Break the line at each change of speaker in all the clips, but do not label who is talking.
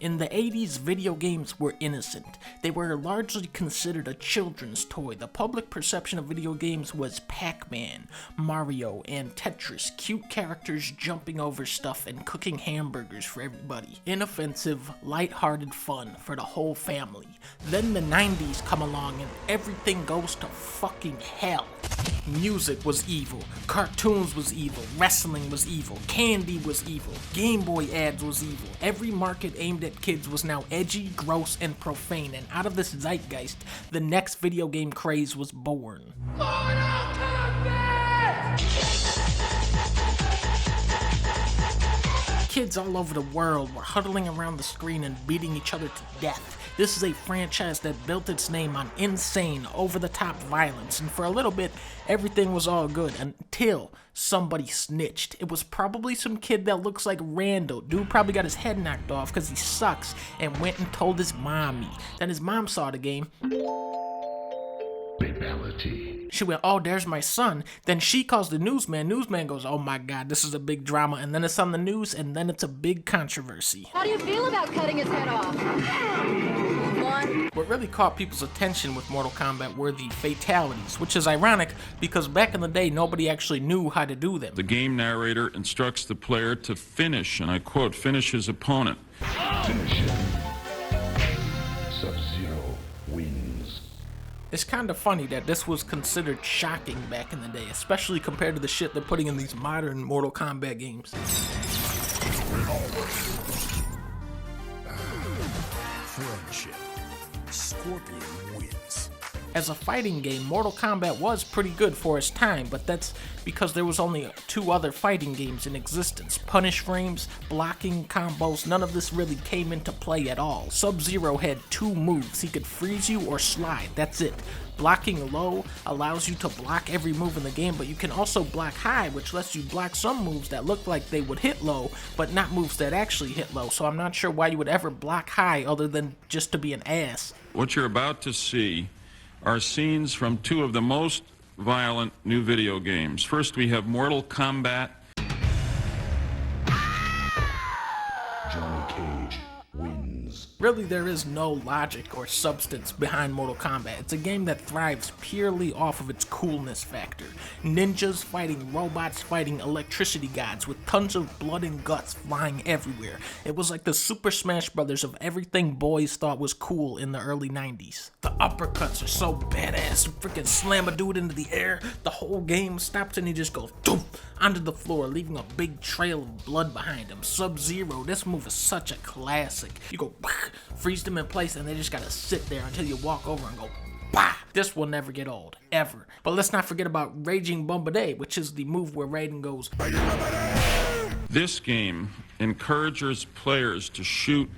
In the 80s, video games were innocent. They were largely considered a children's toy. The public perception of video games was Pac-Man, Mario, and Tetris, cute characters jumping over stuff and cooking hamburgers for everybody. Inoffensive, light-hearted fun for the whole family. Then the 90s come along and everything goes to fucking hell. Music was evil, cartoons was evil, wrestling was evil, candy was evil, Game Boy ads was evil. Every market aimed at kids was now edgy, gross, and profane, and out of this zeitgeist, the next video game craze was born. Kids all over the world were huddling around the screen and beating each other to death. This is a franchise that built its name on insane, over-the-top violence, and for a little bit, everything was all good until somebody snitched. It was probably some kid that looks like Randall. Dude probably got his head knocked off because he sucks and went and told his mommy. Then his mom saw the game. Fatality. She went, oh, there's my son. Then she calls the newsman. Newsman goes, oh my god, this is a big drama. And then it's on the news, and then it's a big controversy.
How do you feel about cutting his head off?
What really caught people's attention with Mortal Kombat were the fatalities, which is ironic because back in the day, nobody actually knew how to do them.
The game narrator instructs the player to finish, and I quote, finish his opponent.
Finish him. Sub-Zero wins.
It's kind of funny that this was considered shocking back in the day, especially compared to the shit they're putting in these modern Mortal Kombat games.
Friendship. Scorpion wins.
As a fighting game, Mortal Kombat was pretty good for its time, but that's because there was only 2 other fighting games in existence. Punish frames, blocking, combos, none of this really came into play at all. Sub-Zero had 2 moves. He could freeze you or slide, that's it. Blocking low allows you to block every move in the game, but you can also block high, which lets you block some moves that look like they would hit low, but not moves that actually hit low, so I'm not sure why you would ever block high other than just to be an ass.
What you're about to see are scenes from 2 of the most violent new video games. First, we have Mortal Kombat.
Johnny Cage wins.
Really, there is no logic or substance behind Mortal Kombat. It's a game that thrives purely off of its coolness factor. Ninjas fighting robots fighting electricity gods with tons of blood and guts flying everywhere. It was like the Super Smash Brothers of everything boys thought was cool in the early 90s. The uppercuts are so badass. You freaking slam a dude into the air, the whole game stops and he just goes doof onto the floor, leaving a big trail of blood behind him. Sub-Zero, this move is such a classic. You go freeze them in place and they just gotta sit there until you walk over and go bah! This will never get old, ever. But let's not forget about Raging Bombade, which is the move where Raiden goes.
This game encourages players to shoot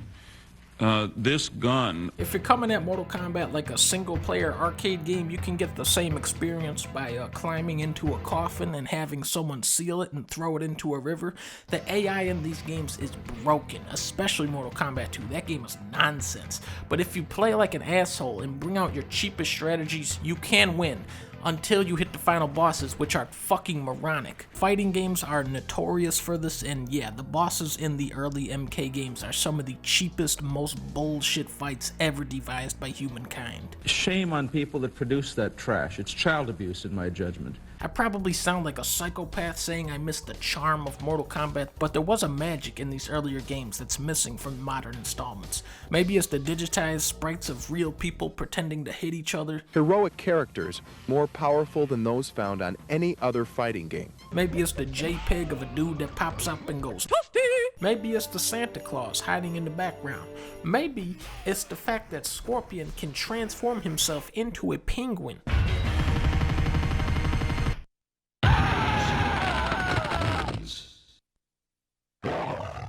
this gun.
If you're coming at Mortal Kombat like a single-player arcade game, you can get the same experience by climbing into a coffin and having someone seal it and throw it into a river. The AI in these games is broken, especially Mortal Kombat 2. That game is nonsense. But if you play like an asshole and bring out your cheapest strategies, you can win. Until you hit the final bosses, which are fucking moronic. Fighting games are notorious for this, and yeah, the bosses in the early MK games are some of the cheapest, most bullshit fights ever devised by humankind.
Shame on people that produce that trash. It's child abuse in my judgment.
I probably sound like a psychopath saying I miss the charm of Mortal Kombat, but there was a magic in these earlier games that's missing from modern installments. Maybe it's the digitized sprites of real people pretending to hit each other.
Heroic characters, more powerful than those found on any other fighting game.
Maybe it's the JPEG of a dude that pops up and goes, Toasty! Maybe it's the Santa Claus hiding in the background. Maybe it's the fact that Scorpion can transform himself into a penguin.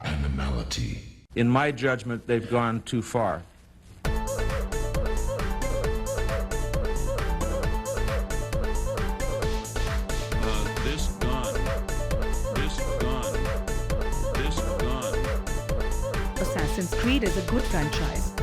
Animality.
In my judgment, they've gone too far.
This gun.
Assassin's Creed is a good franchise.